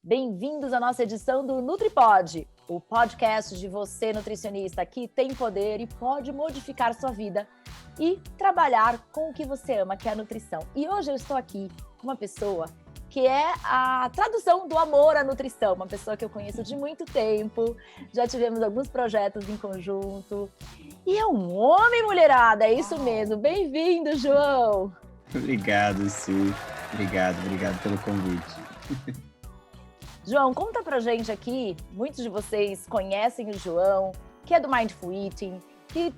Bem-vindos à nossa edição do NutriPod, o podcast de você, nutricionista, que tem poder e pode modificar sua vida e trabalhar com o que você ama, que é a nutrição. E hoje eu estou aqui com uma pessoa que é a tradução do amor à nutrição, uma pessoa que eu conheço de muito tempo, já tivemos alguns projetos em conjunto, e é um homem, mulherada, é isso mesmo. Bem-vindo, João! Obrigado, Sil. Obrigado pelo convite. João, conta pra gente aqui, muitos de vocês conhecem o João, que é do Mindful Eating, que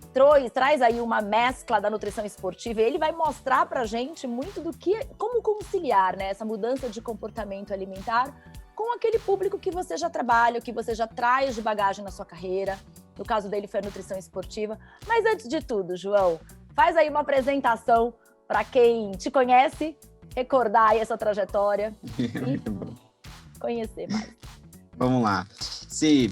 traz aí uma mescla da nutrição esportiva, e ele vai mostrar pra gente muito do que, como conciliar, né, essa mudança de comportamento alimentar com aquele público que você já trabalha, que você já traz de bagagem na sua carreira. No caso dele foi a nutrição esportiva. Mas antes de tudo, João, faz aí uma apresentação para quem te conhece, recordar aí essa trajetória e conhecer mais. Vamos lá. Sim,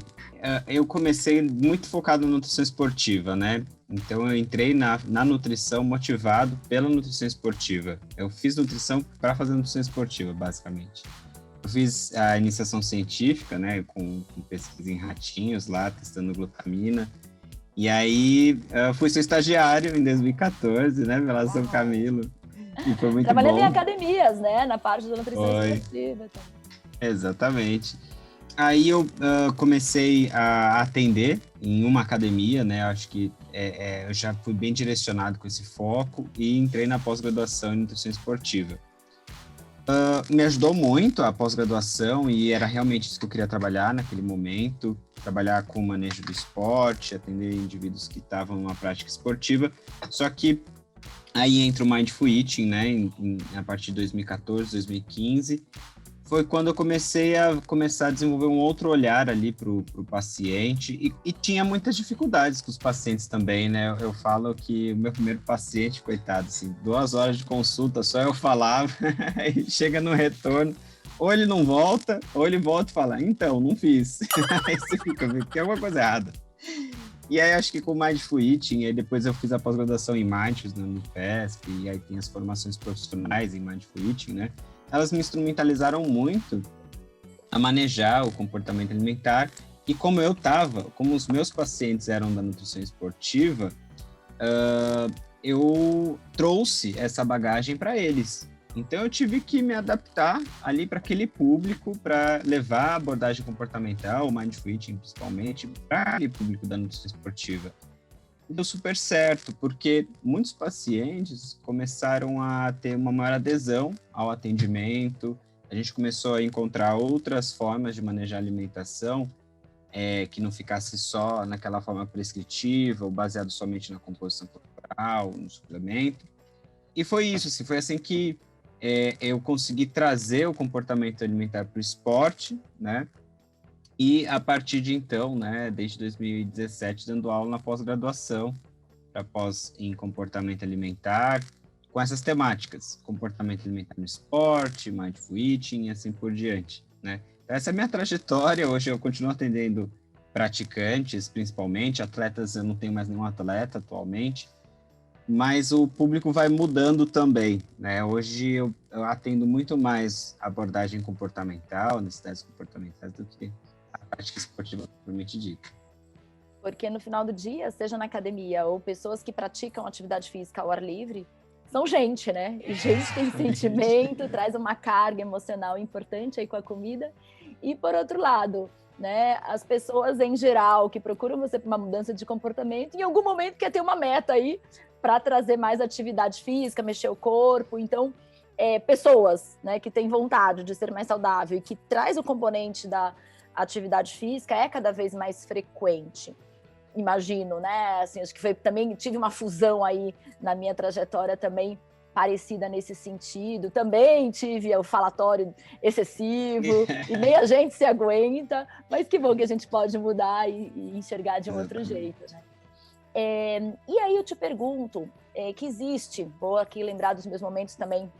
eu comecei muito focado na nutrição esportiva, né? Então eu entrei na nutrição motivado pela nutrição esportiva. Eu fiz nutrição para fazer nutrição esportiva, basicamente. Eu fiz a iniciação científica, né, com pesquisa em ratinhos lá, testando glutamina. E aí, fui seu estagiário em 2014, né, pela São Camilo. E foi muito Trabalhando bom. em academias, né, na parte da nutrição esportiva. Exatamente. Aí eu comecei a atender em uma academia, né, acho que eu já fui bem direcionado com esse foco e entrei na pós-graduação em nutrição esportiva. Me ajudou muito a pós-graduação e era realmente isso que eu queria trabalhar naquele momento, trabalhar com o manejo do esporte, atender indivíduos que estavam numa prática esportiva, só que aí entra o Mindful Eating, né, a partir de 2014, 2015, foi quando eu comecei a desenvolver um outro olhar ali para o paciente e tinha muitas dificuldades com os pacientes também, né? Eu falo que o meu primeiro paciente, coitado, assim, 2 horas de consulta, só eu falava, aí chega no retorno, ou ele não volta, ou ele volta e fala, então, não fiz. Aí você fica vendo que tem alguma coisa errada. E aí acho que com o Mindful Eating, aí depois eu fiz a pós-graduação em Mindfulness no Unifesp, e aí tem as formações profissionais em Mindful Eating, né? Elas me instrumentalizaram muito a manejar o comportamento alimentar e como os meus pacientes eram da nutrição esportiva, eu trouxe essa bagagem para eles. Então eu tive que me adaptar ali para aquele público, para levar a abordagem comportamental, o Mindful Eating principalmente, para aquele público da nutrição esportiva. Deu super certo, porque muitos pacientes começaram a ter uma maior adesão ao atendimento, a gente começou a encontrar outras formas de manejar a alimentação, que não ficasse só naquela forma prescritiva, ou baseado somente na composição corporal, no suplemento. E foi isso, assim, foi assim que eu consegui trazer o comportamento alimentar para o esporte, né? E a partir de então, né, desde 2017, dando aula na pós-graduação, para pós em comportamento alimentar, com essas temáticas, comportamento alimentar no esporte, Mindful Eating e assim por diante, né? Essa é a minha trajetória, hoje eu continuo atendendo praticantes, principalmente, atletas, eu não tenho mais nenhum atleta atualmente, mas o público vai mudando também, né? Hoje eu atendo muito mais abordagem comportamental, necessidades comportamentais, do que prática esportiva propriamente dita. Porque no final do dia, seja na academia ou pessoas que praticam atividade física ao ar livre, são gente, né? E gente tem sentimento, traz uma carga emocional importante aí com a comida. E por outro lado, né, as pessoas em geral que procuram você para uma mudança de comportamento, em algum momento quer ter uma meta aí para trazer mais atividade física, mexer o corpo. Então, pessoas, né, que têm vontade de ser mais saudável e que traz o componente da atividade física é cada vez mais frequente, imagino, né? Assim, acho que também tive uma fusão aí na minha trajetória também parecida nesse sentido. Também tive o falatório excessivo e meia gente se aguenta, mas que bom que a gente pode mudar e enxergar de um outro jeito, né? E aí eu te pergunto, que existe, vou aqui lembrar dos meus momentos também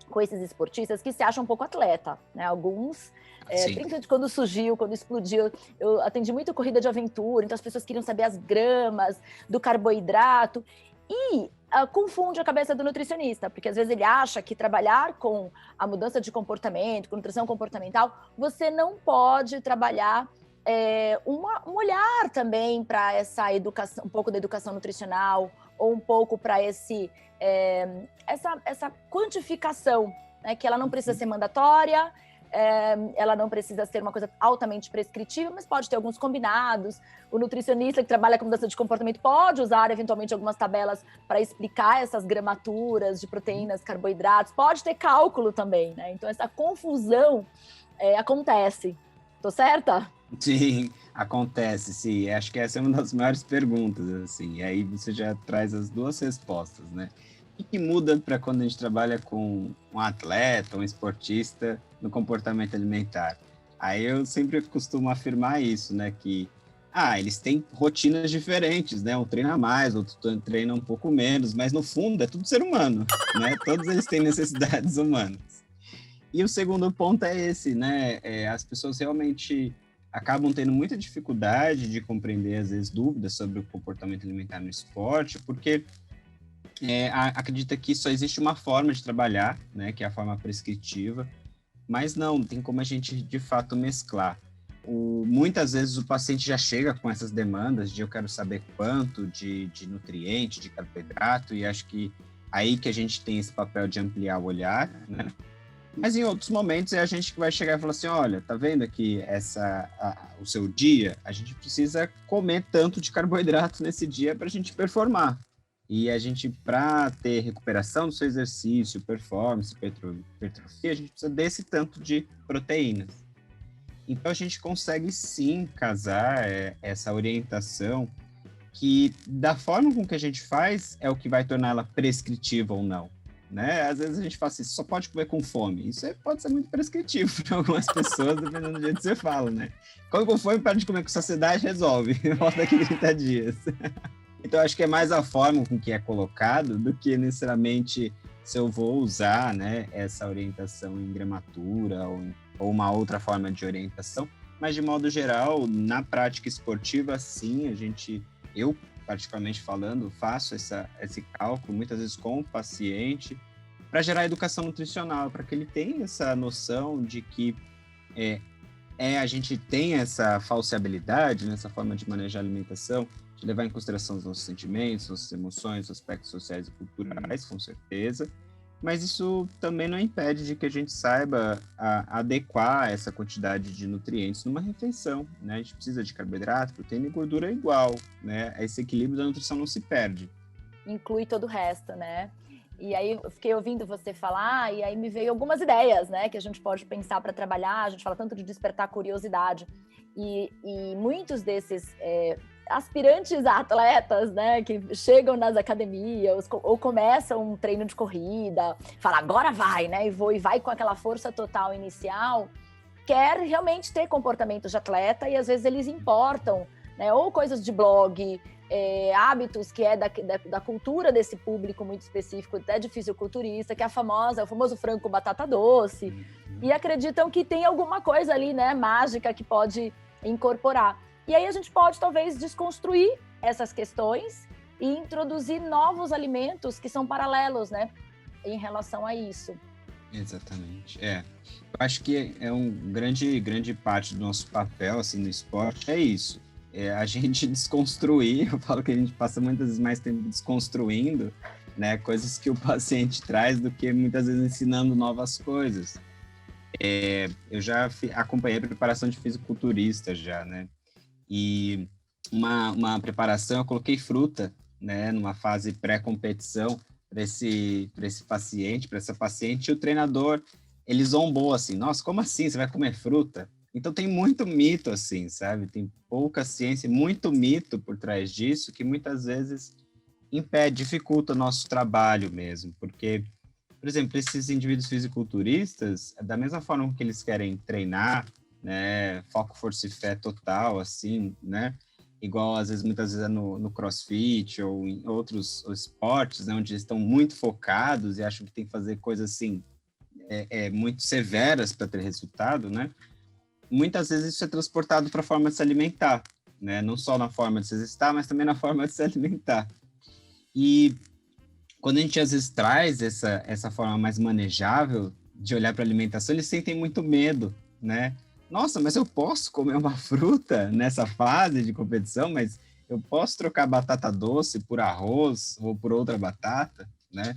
com esses esportistas que se acham um pouco atleta, né? Alguns, principalmente quando surgiu, quando explodiu, eu atendi muito corrida de aventura, então as pessoas queriam saber as gramas do carboidrato, e confunde a cabeça do nutricionista, porque às vezes ele acha que trabalhar com a mudança de comportamento, com nutrição comportamental, você não pode trabalhar um olhar também para essa educação, um pouco da educação nutricional, ou um pouco para essa quantificação, né, que ela não precisa ser mandatória, ela não precisa ser uma coisa altamente prescritiva, mas pode ter alguns combinados. O nutricionista que trabalha com mudança de comportamento pode usar, eventualmente, algumas tabelas para explicar essas gramaturas de proteínas, carboidratos. Pode ter cálculo também, né? Então, essa confusão acontece. Tô certa? Sim, acontece, sim. Acho que essa é uma das maiores perguntas, assim. E aí você já traz as duas respostas, né? O que muda para quando a gente trabalha com um atleta, um esportista no comportamento alimentar? Aí eu sempre costumo afirmar isso, né? Que eles têm rotinas diferentes, né? Um treina mais, outro treina um pouco menos, mas no fundo é tudo ser humano, né? Todos eles têm necessidades humanas. E o segundo ponto é esse, né? As pessoas realmente acabam tendo muita dificuldade de compreender, às vezes, dúvidas sobre o comportamento alimentar no esporte, porque acredita que só existe uma forma de trabalhar, né, que é a forma prescritiva, mas não, tem como a gente, de fato, mesclar. Muitas vezes o paciente já chega com essas demandas de eu quero saber quanto de nutriente, de carboidrato, e acho que aí que a gente tem esse papel de ampliar o olhar, né? Mas em outros momentos é a gente que vai chegar e falar assim, olha, tá vendo aqui o seu dia? A gente precisa comer tanto de carboidrato nesse dia para a gente performar. E a gente, para ter recuperação do seu exercício, performance, hipertrofia, a gente precisa desse tanto de proteínas. Então a gente consegue sim casar essa orientação que, da forma com que a gente faz, é o que vai torná-la prescritiva ou não. Né? Às vezes a gente fala assim, só pode comer com fome. Isso pode ser muito prescritivo para algumas pessoas, dependendo do jeito que você fala, né? Come com fome, para de comer com saciedade, resolve. Volta daqui 30 dias. Então, acho que é mais a forma com que é colocado do que necessariamente se eu vou usar, né, essa orientação em gramatura ou uma outra forma de orientação. Mas, de modo geral, na prática esportiva, sim, eu particularmente falando, faço esse cálculo, muitas vezes com o paciente, para gerar educação nutricional, para que ele tenha essa noção de que a gente tem essa falseabilidade, nessa forma de manejar a alimentação, de levar em consideração os nossos sentimentos, nossas emoções, aspectos sociais e culturais, com certeza, mas isso também não impede de que a gente saiba adequar essa quantidade de nutrientes numa refeição, né? A gente precisa de carboidrato, proteína e gordura igual, né? Esse equilíbrio da nutrição não se perde. Inclui todo o resto, né? E aí eu fiquei ouvindo você falar e aí me veio algumas ideias, né? Que a gente pode pensar para trabalhar. A gente fala tanto de despertar curiosidade e muitos desses aspirantes a atletas, né, que chegam nas academias ou começam um treino de corrida, fala agora vai, né, e vai com aquela força total inicial, quer realmente ter comportamentos de atleta e às vezes eles importam, né, ou coisas de blog, hábitos que é da cultura desse público muito específico, até de fisiculturista, que é o famoso frango com batata doce, e acreditam que tem alguma coisa ali, né, mágica que pode incorporar. E aí a gente pode, talvez, desconstruir essas questões e introduzir novos alimentos que são paralelos, né, em relação a isso. Exatamente. Eu acho que é grande parte do nosso papel, assim, no esporte, é isso. A gente desconstruir, eu falo que a gente passa muitas vezes mais tempo desconstruindo, né, coisas que o paciente traz do que muitas vezes ensinando novas coisas. Eu já acompanhei a preparação de fisiculturista já, né, e uma preparação, eu coloquei fruta, né, numa fase pré-competição para esse paciente, para essa paciente, e o treinador, ele zombou assim, nossa, como assim, você vai comer fruta? Então tem muito mito assim, sabe? Tem pouca ciência, muito mito por trás disso, que muitas vezes dificulta o nosso trabalho mesmo, porque, por exemplo, esses indivíduos fisiculturistas, da mesma forma que eles querem treinar, né, foco, força e fé total, assim, né, igual às vezes, muitas vezes é no CrossFit ou em outros esportes, né, onde eles estão muito focados e acham que tem que fazer coisas assim, muito severas para ter resultado, né, muitas vezes isso é transportado para a forma de se alimentar, né, não só na forma de se exercitar, mas também na forma de se alimentar. E quando a gente às vezes traz essa forma mais manejável de olhar para a alimentação, eles sentem muito medo, né? Nossa, mas eu posso comer uma fruta nessa fase de competição, mas eu posso trocar batata doce por arroz ou por outra batata, né?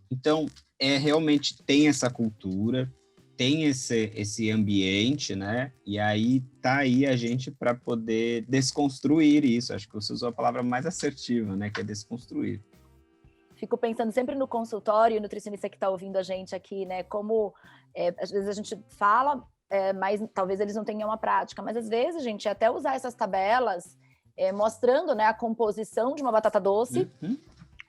Então, realmente tem essa cultura, tem esse ambiente, né? E aí tá aí a gente para poder desconstruir isso. Acho que você usou a palavra mais assertiva, né? Que é desconstruir. Fico pensando sempre no consultório, nutricionista que está ouvindo a gente aqui, né? Como às vezes a gente fala, mas talvez eles não tenham uma prática. Mas às vezes, gente, até usar essas tabelas mostrando, né, a composição de uma batata doce.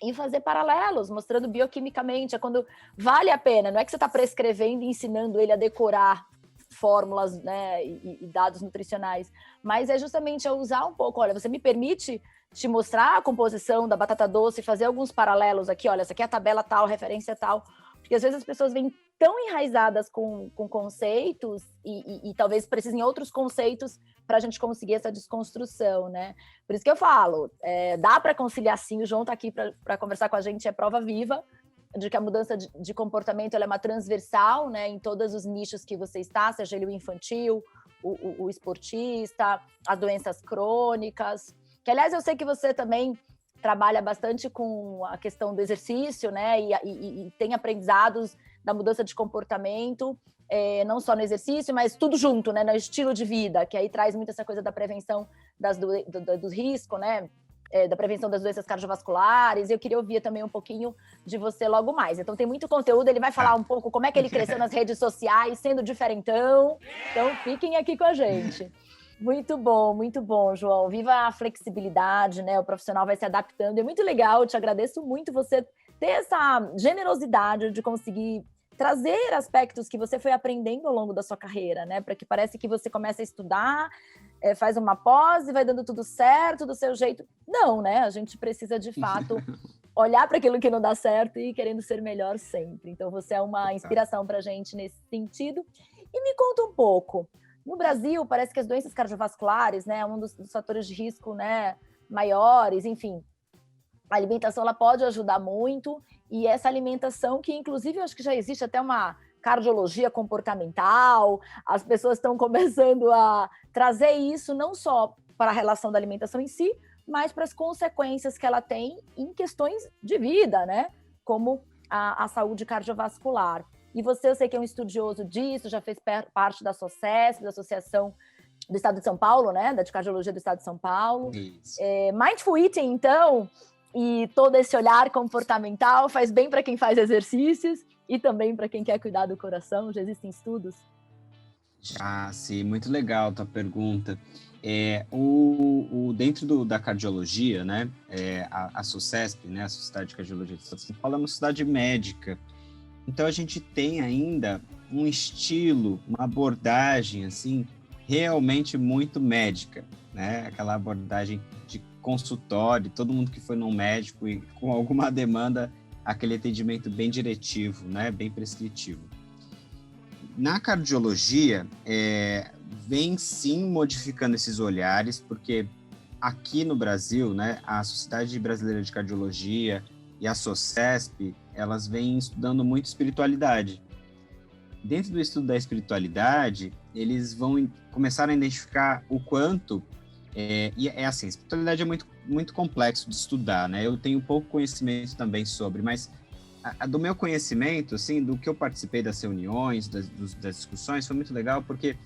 E fazer paralelos, mostrando bioquimicamente, é quando vale a pena, não é que você está prescrevendo e ensinando ele a decorar fórmulas, né, e dados nutricionais, mas é justamente usar um pouco, olha, você me permite te mostrar a composição da batata doce e fazer alguns paralelos aqui, olha, essa aqui é a tabela tal, referência tal, porque às vezes as pessoas vêm tão enraizadas com conceitos e talvez precisem outros conceitos para a gente conseguir essa desconstrução, né? Por isso que eu falo, dá para conciliar sim, o João está aqui para conversar com a gente, é prova viva de que a mudança de comportamento ela é uma transversal, né, em todos os nichos que você está, seja ele o infantil, o esportista, as doenças crônicas, que aliás eu sei que você também trabalha bastante com a questão do exercício, né, e tem aprendizados da mudança de comportamento, não só no exercício, mas tudo junto, né, no estilo de vida, que aí traz muito essa coisa da prevenção do risco, né, da prevenção das doenças cardiovasculares. Eu queria ouvir também um pouquinho de você logo mais. Então tem muito conteúdo, ele vai falar um pouco como é que ele cresceu nas redes sociais, sendo diferentão, então fiquem aqui com a gente. Muito bom, João. Viva a flexibilidade, né? O profissional vai se adaptando. É muito legal, eu te agradeço muito você ter essa generosidade de conseguir trazer aspectos que você foi aprendendo ao longo da sua carreira, né? Para que parece que você começa a estudar, faz uma pós e vai dando tudo certo do seu jeito. Não, né? A gente precisa, de fato, olhar para aquilo que não dá certo e ir querendo ser melhor sempre. Então, você é uma inspiração para a gente nesse sentido. E me conta um pouco. No Brasil, parece que as doenças cardiovasculares, né, é um dos fatores de risco, né, maiores, enfim. A alimentação, ela pode ajudar muito, e essa alimentação que, inclusive, eu acho que já existe até uma cardiologia comportamental, as pessoas estão começando a trazer isso não só para a relação da alimentação em si, mas para as consequências que ela tem em questões de vida, né, como a saúde cardiovascular. E você, eu sei que é um estudioso disso, já fez parte da SOCESP, da Associação do Estado de São Paulo, né? Da Cardiologia do Estado de São Paulo. Mindful Eating, então, e todo esse olhar comportamental faz bem para quem faz exercícios e também para quem quer cuidar do coração. Já existem estudos? Já, sim. Muito legal a tua pergunta. Dentro da cardiologia, né? A SOCESP, né? A Sociedade de Cardiologia do Estado de São Paulo, é uma sociedade médica. Então, a gente tem ainda um estilo, uma abordagem, assim, realmente muito médica, né? Aquela abordagem de consultório, todo mundo que foi num médico e com alguma demanda, aquele atendimento bem diretivo, né? Bem prescritivo. Na cardiologia, vem sim modificando esses olhares, porque aqui no Brasil, né, a Sociedade Brasileira de Cardiologia e a SOCESP, elas vêm estudando muito espiritualidade. Dentro do estudo da espiritualidade, eles vão começar a identificar o quanto... assim, a espiritualidade é muito, muito complexo de estudar, né? Eu tenho pouco conhecimento também sobre, mas do meu conhecimento, assim, do que eu participei das reuniões, das discussões, foi muito legal, porque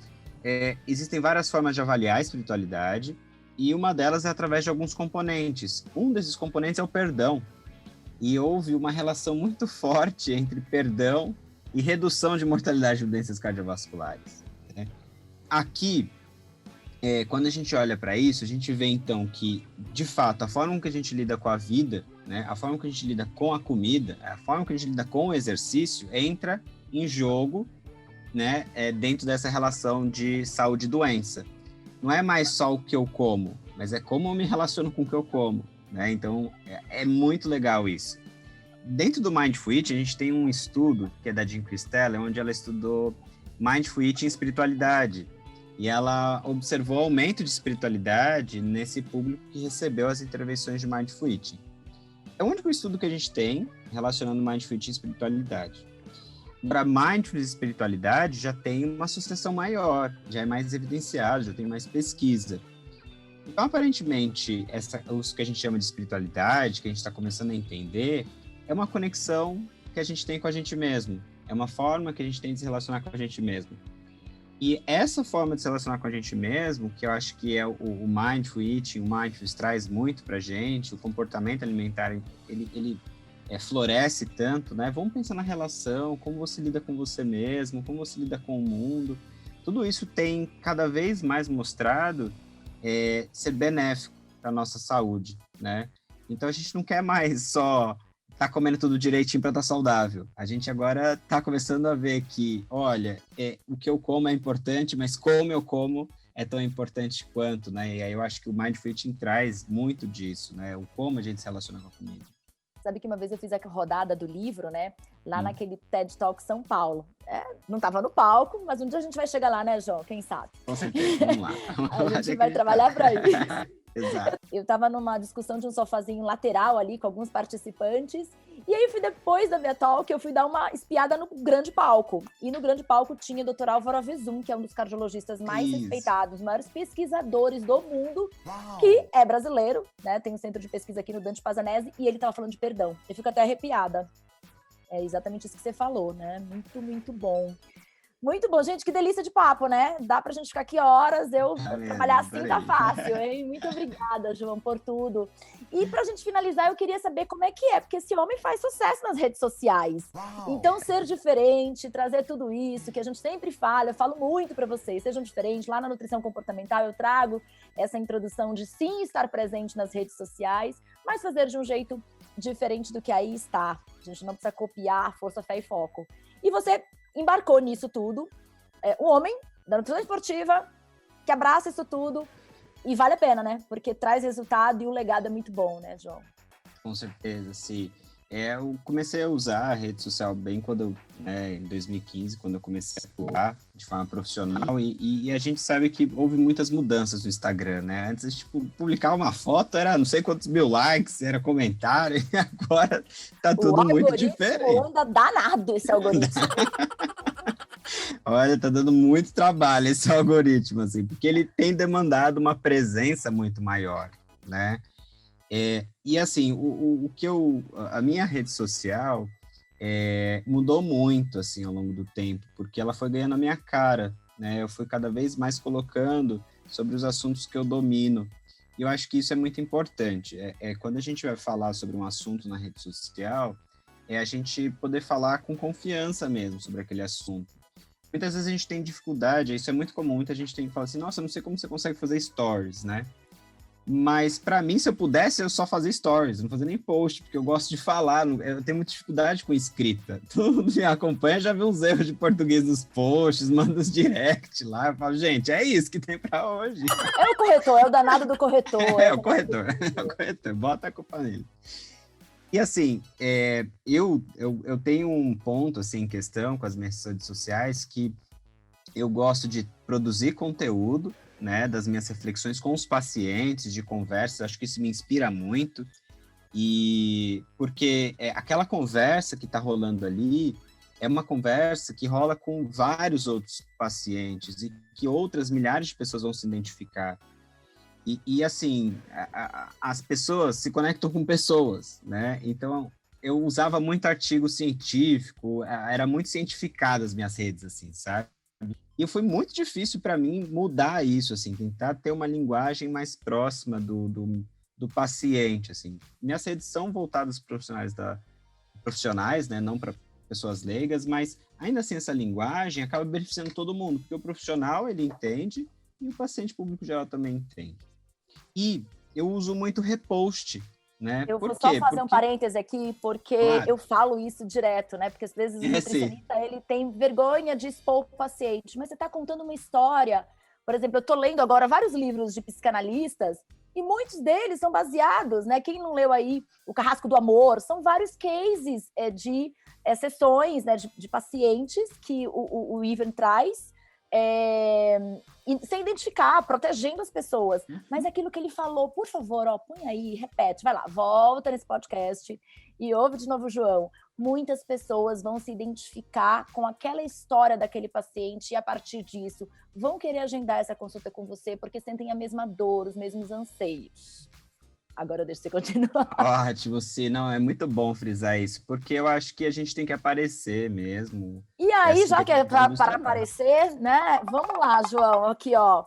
existem várias formas de avaliar a espiritualidade, e uma delas é através de alguns componentes. Um desses componentes é o perdão. E houve uma relação muito forte entre perdão e redução de mortalidade de doenças cardiovasculares, né? Aqui, quando a gente olha para isso, a gente vê, então, que, de fato, a forma que a gente lida com a vida, né, a forma que a gente lida com a comida, a forma que a gente lida com o exercício, entra em jogo, né, dentro dessa relação de saúde e doença. Não é mais só o que eu como, mas é como eu me relaciono com o que eu como, né? Então, é muito legal isso. Dentro do Mindful Eating, a gente tem um estudo, que é da Jean Kristella, onde ela estudou Mindful Eating e espiritualidade. E ela observou aumento de espiritualidade nesse público que recebeu as intervenções de Mindful Eating. É o único estudo que a gente tem relacionando Mindfulness e espiritualidade. Para Mindfulness e espiritualidade já tem uma associação maior, já é mais evidenciado, já tem mais pesquisa. Então, aparentemente, isso que a gente chama de espiritualidade, que a gente está começando a entender, é uma conexão que a gente tem com a gente mesmo. É uma forma que a gente tem de se relacionar com a gente mesmo. E essa forma de se relacionar com a gente mesmo, que eu acho que é o Mindful Eating, o Mindfulness traz muito para a gente, o comportamento alimentar, ele floresce tanto, né? Vamos pensar na relação, como você lida com você mesmo, como você lida com o mundo. Tudo isso tem cada vez mais mostrado ser benéfico para a nossa saúde, né? Então a gente não quer mais só estar comendo tudo direitinho para estar saudável. A gente agora está começando a ver que, olha, o que eu como é importante, mas como eu como é tão importante quanto, né? E aí eu acho que o Mindful Eating traz muito disso, né? O como a gente se relaciona com a comida. Sabe que uma vez eu fiz a rodada do livro, né? Lá naquele TED Talk São Paulo. Não estava no palco, mas um dia a gente vai chegar lá, né, João? Quem sabe? Com certeza, vamos lá. A gente vai trabalhar para isso. Exato. Eu estava numa discussão de um sofazinho lateral ali com alguns participantes. E aí, depois da minha talk, eu fui dar uma espiada no grande palco. E no grande palco tinha o Dr. Álvaro Avezum, que é um dos cardiologistas mais respeitados, maiores pesquisadores do mundo, que é brasileiro, né? Tem um centro de pesquisa aqui no Dante Pazanese, e ele estava falando de perdão. Eu fico até arrepiada. É exatamente isso que você falou, né? Muito, muito bom. Muito bom, gente, que delícia de papo, né? Dá pra gente ficar aqui horas, trabalhar assim tá fácil, hein? Muito obrigada, João, por tudo. E pra gente finalizar, eu queria saber como é que é, porque esse homem faz sucesso nas redes sociais. Então, ser diferente, trazer tudo isso, que a gente sempre fala, eu falo muito pra vocês, sejam diferentes. Lá na Nutrição Comportamental eu trago essa introdução de sim estar presente nas redes sociais, mas fazer de um jeito diferente do que aí está. A gente não precisa copiar força, fé e foco. E você embarcou nisso tudo, um homem da nutrição esportiva que abraça isso tudo e vale a pena, né? Porque traz resultado e o legado é muito bom, né, João? Com certeza, sim. Eu comecei a usar a rede social bem quando em 2015, quando eu comecei a atuar de forma profissional e a gente sabe que houve muitas mudanças no Instagram, né? Antes, tipo, publicar uma foto era não sei quantos mil likes, era comentário, e agora tá tudo muito diferente. Anda danado esse algoritmo. Olha, tá dando muito trabalho esse algoritmo, assim, porque ele tem demandado uma presença muito maior, né? E assim, a minha rede social mudou muito assim ao longo do tempo, porque ela foi ganhando a minha cara, né? Eu fui cada vez mais colocando sobre os assuntos que eu domino. E eu acho que isso é muito importante. Quando a gente vai falar sobre um assunto na rede social, a gente poder falar com confiança mesmo sobre aquele assunto. Muitas vezes a gente tem dificuldade, isso é muito comum, muita gente tem que falar assim, nossa, eu não sei como você consegue fazer stories, né? Mas, para mim, se eu pudesse, eu só fazia stories, não fazia nem post, porque eu gosto de falar, eu tenho muita dificuldade com escrita. Todo mundo me acompanha, já vê uns erros de português nos posts, manda os direct lá, eu falo, gente, é isso que tem para hoje. É o corretor, é o danado do corretor. É o corretor, bota a culpa nele. E assim, eu tenho um ponto assim, em questão com as minhas redes sociais, que eu gosto de produzir conteúdo, né, das minhas reflexões com os pacientes, de conversas, acho que isso me inspira muito, e porque aquela conversa que está rolando ali é uma conversa que rola com vários outros pacientes e que outras milhares de pessoas vão se identificar. E assim, as pessoas se conectam com pessoas, né? Então, eu usava muito artigo científico, era muito cientificado as minhas redes, assim, sabe? E foi muito difícil para mim mudar isso, assim, tentar ter uma linguagem mais próxima do paciente, assim. Minhas redes são voltadas para profissionais, né? Não para pessoas leigas, mas ainda assim essa linguagem acaba beneficiando todo mundo, porque o profissional, ele entende e o paciente público geral também entende. E eu uso muito repost, né? Eu vou só fazer um parêntese aqui, porque eu falo isso direto, né? Porque às vezes o nutricionista, ele tem vergonha de expor o paciente, mas você está contando uma história. Por exemplo, eu estou lendo agora vários livros de psicanalistas e muitos deles são baseados, né? Quem não leu aí O Carrasco do Amor, são vários cases de sessões, né, de pacientes que o Ivan traz e sem identificar, protegendo as pessoas. Mas aquilo que ele falou, por favor, põe aí, repete, vai lá, volta nesse podcast e ouve de novo o João. Muitas pessoas vão se identificar com aquela história daquele paciente e, a partir disso, vão querer agendar essa consulta com você porque sentem a mesma dor, os mesmos anseios. Agora deixa você continuar. Ótimo, sim. Não, é muito bom frisar isso, porque eu acho que a gente tem que aparecer mesmo. E aí, já que é para aparecer, né? Vamos lá, João, aqui, ó.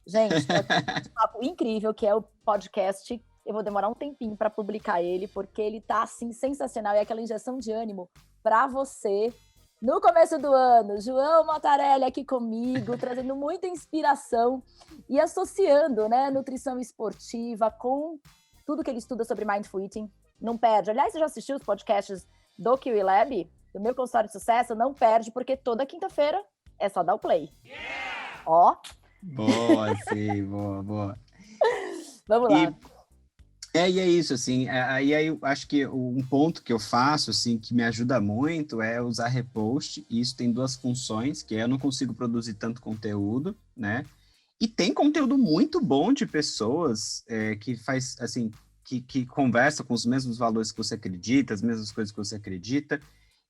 Gente, um papo incrível, que é o podcast. Eu vou demorar um tempinho para publicar ele, porque ele tá, assim, sensacional. E é aquela injeção de ânimo para você. No começo do ano, João Motarelli aqui comigo, trazendo muita inspiração e associando, né, nutrição esportiva com tudo que ele estuda sobre Mindful Eating. Não perde. Aliás, você já assistiu os podcasts do Kiwi Lab, do meu consultório de sucesso? Não perde, porque toda quinta-feira é só dar o play. Ó. Boa, sim, boa. Vamos lá. E é isso, assim, aí eu acho que um ponto que eu faço, assim, que me ajuda muito é usar repost, e isso tem duas funções, que é eu não consigo produzir tanto conteúdo, né, e tem conteúdo muito bom de pessoas que faz, assim, que conversa com os mesmos valores que você acredita, as mesmas coisas que você acredita,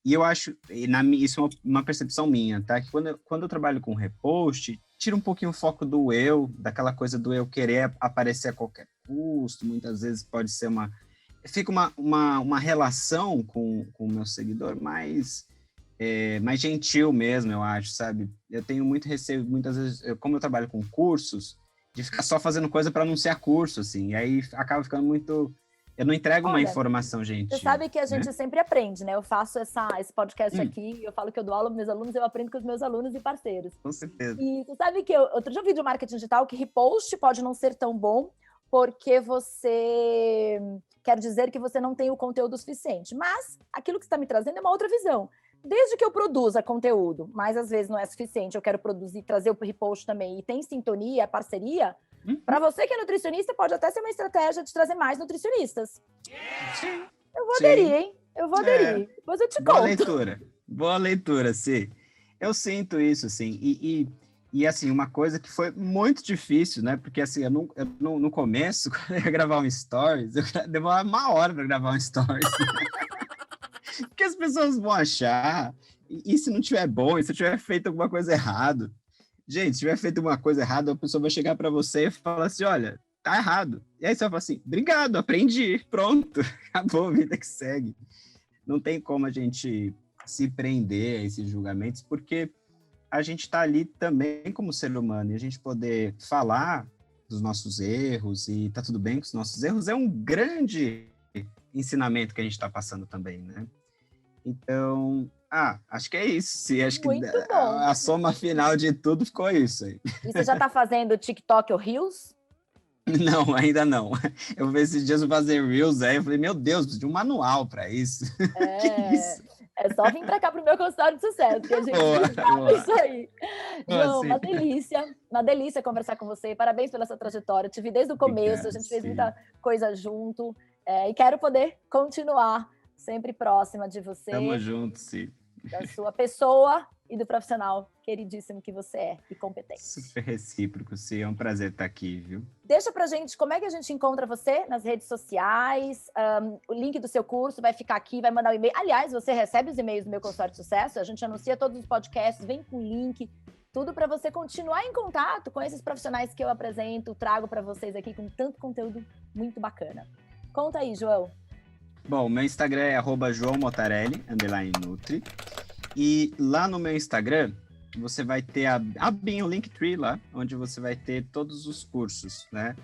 e eu acho, isso é uma percepção minha, tá, que quando eu trabalho com repost, tira um pouquinho o foco do eu, daquela coisa do eu querer aparecer a qualquer custo, muitas vezes pode ser fica uma relação com o meu seguidor mais gentil mesmo, eu acho, sabe? Eu tenho muito receio, muitas vezes, como eu trabalho com cursos, de ficar só fazendo coisa para anunciar curso, assim, e aí acaba ficando muito... Eu não entrego uma informação, gente. Você sabe que a gente sempre aprende, né? Eu faço esse podcast aqui, eu falo que eu dou aula para meus alunos, eu aprendo com os meus alunos e parceiros. Com certeza. E você sabe que outro dia eu vi de marketing digital que repost pode não ser tão bom, porque você quer dizer que você não tem o conteúdo suficiente. Mas aquilo que você está me trazendo é uma outra visão. Desde que eu produza conteúdo, mas às vezes não é suficiente, eu quero produzir, trazer o repost também, e tem sintonia, parceria, para você que é nutricionista, pode até ser uma estratégia de trazer mais nutricionistas. Sim. Eu vou aderir, hein? Eu vou aderir. Depois eu te conto. Boa leitura, sim. Eu sinto isso, assim. E assim, uma coisa que foi muito difícil, né? Porque, assim, no começo, quando eu ia gravar um stories, eu demorava 1 hora para gravar um stories. Porque as pessoas vão achar, e se não tiver bom, e se eu tiver feito alguma coisa errada, gente, se tiver feito uma coisa errada, a pessoa vai chegar para você e falar assim, olha, tá errado. E aí você vai falar assim, obrigado, aprendi, pronto, acabou, a vida que segue. Não tem como a gente se prender a esses julgamentos, porque a gente está ali também como ser humano, e a gente poder falar dos nossos erros, e tá tudo bem com os nossos erros, é um grande ensinamento que a gente está passando também, né? Então, acho que é isso. Acho que a soma final de tudo ficou isso aí. E você já está fazendo TikTok ou Reels? Não, ainda não. Eu vi esses dias fazer Reels aí, eu falei, meu Deus, preciso de um manual para isso. Que isso? É só vir para cá pro meu consultório de sucesso, que a gente isso aí. João, uma delícia conversar com você. Parabéns pela sua trajetória. Te vi desde o começo, obrigado, a gente fez muita coisa junto. E quero poder continuar sempre próxima de você. Tamo junto, sim. Da sua pessoa e do profissional queridíssimo que você é e competente. Super recíproco, sim. É um prazer estar aqui, viu? Deixa pra gente como é que a gente encontra você nas redes sociais. O link do seu curso vai ficar aqui, vai mandar um e-mail. Aliás, você recebe os e-mails do meu consultório de sucesso, a gente anuncia todos os podcasts, vem com link, tudo para você continuar em contato com esses profissionais que eu apresento, trago para vocês aqui com tanto conteúdo muito bacana. Conta aí, João. Bom, meu Instagram é @joaomotarelli, _nutri. E lá no meu Instagram, você vai ter o Linktree lá, onde você vai ter todos os cursos, né?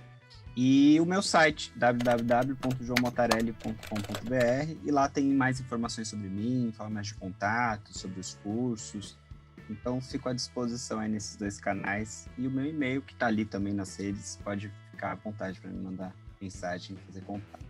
E o meu site, www.joaomotarelli.com.br, e lá tem mais informações sobre mim, formas de contato, sobre os cursos. Então, fico à disposição aí nesses 2 canais. E o meu e-mail, que está ali também nas redes, pode ficar à vontade para me mandar mensagem e fazer contato.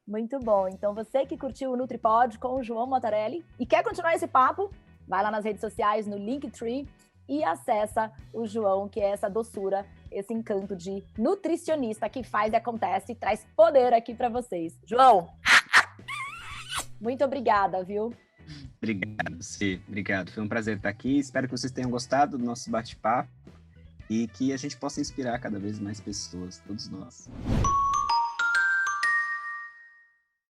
Muito bom. Então, você que curtiu o NutriPod com o João Motarelli e quer continuar esse papo, vai lá nas redes sociais, no Linktree, e acessa o João, que é essa doçura, esse encanto de nutricionista que faz e acontece e traz poder aqui para vocês. João, muito obrigada, viu? Obrigado, Ci. Obrigado. Foi um prazer estar aqui. Espero que vocês tenham gostado do nosso bate-papo e que a gente possa inspirar cada vez mais pessoas, todos nós.